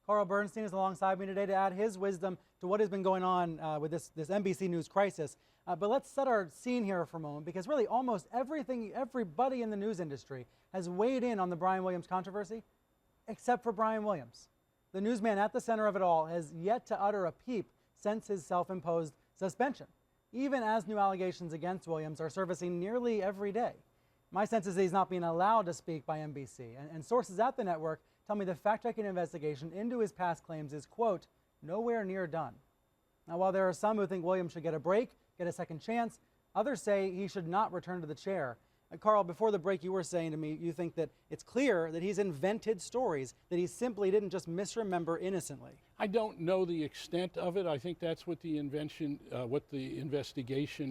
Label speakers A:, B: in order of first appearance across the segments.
A: Carl Bernstein is alongside me today to add his wisdom to what has been going on with this NBC News crisis. But let's set our scene here for a moment, because really almost everybody in the news industry has weighed in on the Brian Williams controversy, except for Brian Williams. The newsman at the center of it all has yet to utter a peep since his self-imposed suspension, even as new allegations against Williams are surfacing nearly every day. My sense is that he's not being allowed to speak by NBC, and sources at the network tell me the fact-checking investigation into his past claims is, quote, nowhere near done. Now, while there are some who think Williams should get a break, get a second chance, others say he should not return to the chair. Carl, before the break, you were saying to me you think that it's clear that he's invented stories, that he simply didn't just misremember innocently.
B: I don't know the extent of it. I think that's what the investigation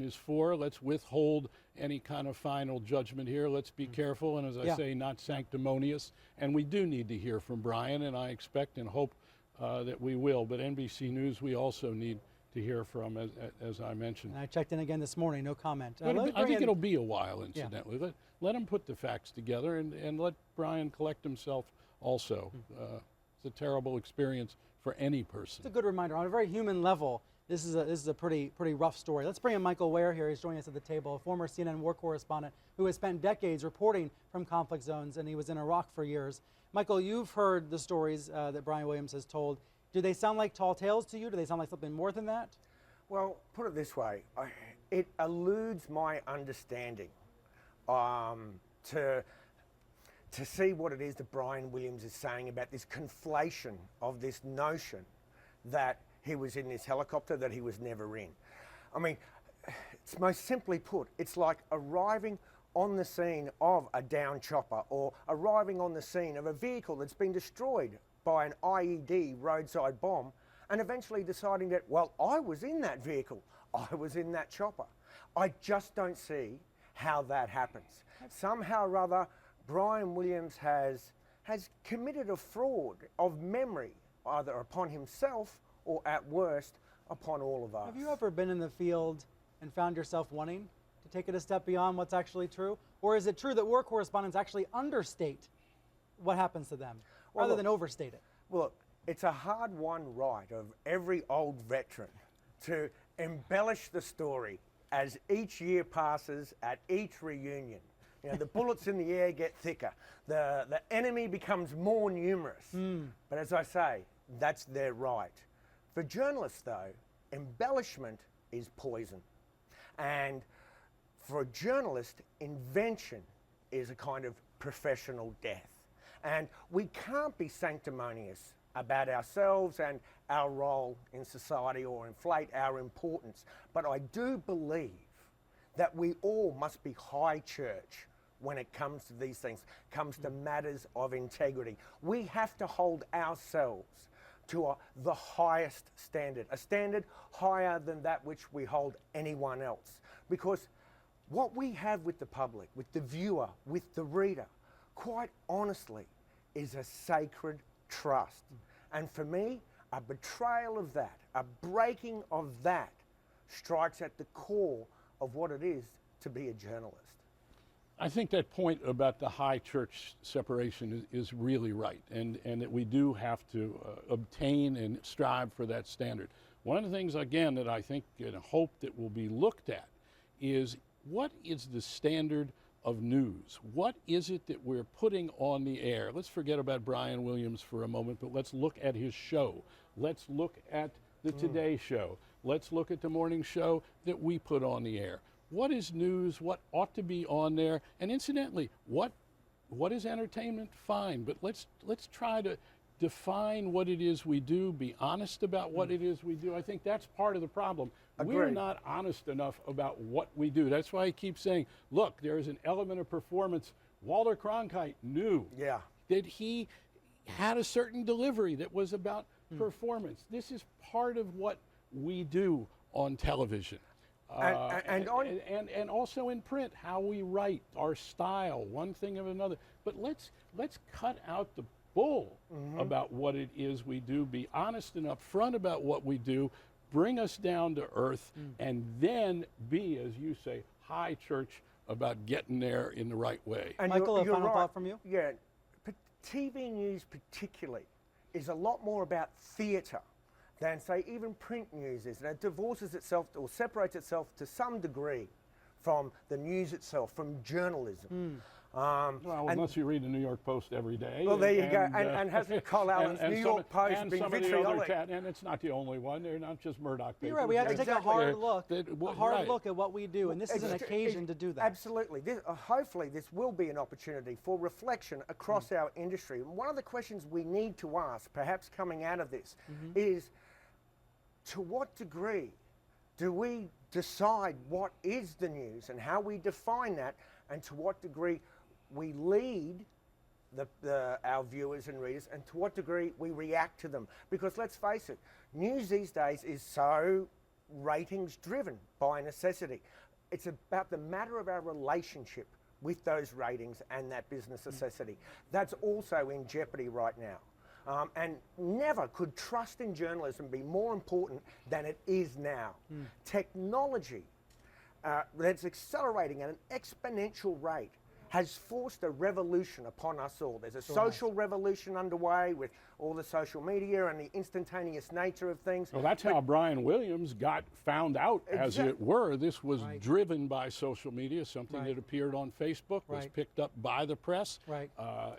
B: is for. Let's withhold any kind of final judgment here. Let's be careful, and as I say, not sanctimonious. And we do need to hear from Brian, and I expect and hope that we will. But NBC News, we also need to hear from, as I mentioned.
A: And I checked in again this morning, no comment.
B: I think it'll be a while, incidentally. Yeah. Let him put the facts together and let Brian collect himself also. It's a terrible experience for any person.
A: It's a good reminder. On a very human level, this is a pretty rough story. Let's bring in Michael Wear here. He's joining us at the table, a former CNN war correspondent who has spent decades reporting from conflict zones, and he was in Iraq for years. Michael, you've heard the stories that Brian Williams has told. Do they sound like tall tales to you? Do they sound like something more than that?
C: Well, put it this way, it eludes my understanding to see what it is that Brian Williams is saying about this conflation of this notion that he was in this helicopter that he was never in. I mean, it's most simply put, it's like arriving on the scene of a downed chopper or arriving on the scene of a vehicle that's been destroyed by an IED roadside bomb, and eventually deciding that, well, I was in that vehicle, I was in that chopper. I just don't see how that happens. Somehow or other, Brian Williams has committed a fraud of memory, either upon himself or at worst, upon all of us.
A: Have you ever been in the field and found yourself wanting to take it a step beyond what's actually true? Or is it true that war correspondents actually understate what happens to them, rather than overstate it?
C: Well, look, it's a hard-won right of every old veteran to embellish the story as each year passes at each reunion. You know, the bullets in the air get thicker. The enemy becomes more numerous. But as I say, that's their right. For journalists, though, embellishment is poison. And for a journalist, invention is a kind of professional death. And we can't be sanctimonious about ourselves and our role in society or inflate our importance. But I do believe that we all must be high church when it comes to these things, comes to matters of integrity. We have to hold ourselves to the highest standard, a standard higher than that which we hold anyone else. Because what we have with the public, with the viewer, with the reader, quite honestly, is a sacred trust. And for me, a betrayal of that, a breaking of that, strikes at the core of what it is to be a journalist.
B: I think that point about the high church separation is really right, and that we do have to obtain and strive for that standard. One of the things, again, that I think and hope that will be looked at is what is the standard of news? What is it that we're putting on the air? Let's forget about Brian Williams for a moment, but let's look at his show. Let's look at the Today Show. Let's look at the morning show that we put on the air. What is news? What ought to be on there? And incidentally, what is entertainment? Fine, but let's try to define what it is we do, be honest about what it is we do. I think that's part of the problem.
C: Agreed.
B: We're not honest enough about what we do. That's why I keep saying, look, there is an element of performance. Walter Cronkite knew that he had a certain delivery that was about performance. This is part of what we do on television. And also in print, how we write, our style, one thing of another. But let's cut out the bull about what it is we do, be honest and upfront about what we do, bring us down to earth, and then be, as you say, high church about getting there in the right way.
C: And
A: Michael,
C: you're
A: a final
C: right.
A: thought from you?
C: Yeah, TV news particularly is a lot more about theatre than, say, even print news is. And it divorces itself or separates itself to some degree from the news itself, from journalism.
B: Well, unless you read the New York Post every day.
C: Well, there you go. And hasn't Col Allen's New York Post
B: and
C: been
B: some of the
C: vitriolic?
B: other and it's not the only one. They're not just Murdoch papers.
A: You're right. We have to take a hard look,
B: Right.
A: look at what we do, and this is an occasion to do that.
C: Absolutely. Hopefully, this will be an opportunity for reflection across our industry. And one of the questions we need to ask, perhaps coming out of this, is to what degree do we decide what is the news and how we define that, and to what degree we lead our viewers and readers, and to what degree we react to them? Because let's face it, news these days is so ratings driven by necessity. It's about the matter of our relationship with those ratings and that business necessity. That's also in jeopardy right now. And never could trust in journalism be more important than it is now. Technology that's accelerating at an exponential rate has forced a revolution upon us all. There's a social revolution underway with all the social media and the instantaneous nature of things.
B: Well, that's how Brian Williams got found out, as it were. This was driven by social media, something that appeared on Facebook, was picked up by the press,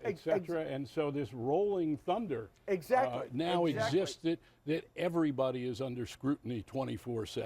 B: et cetera. And so this rolling thunder now exists that everybody is under scrutiny 24/7.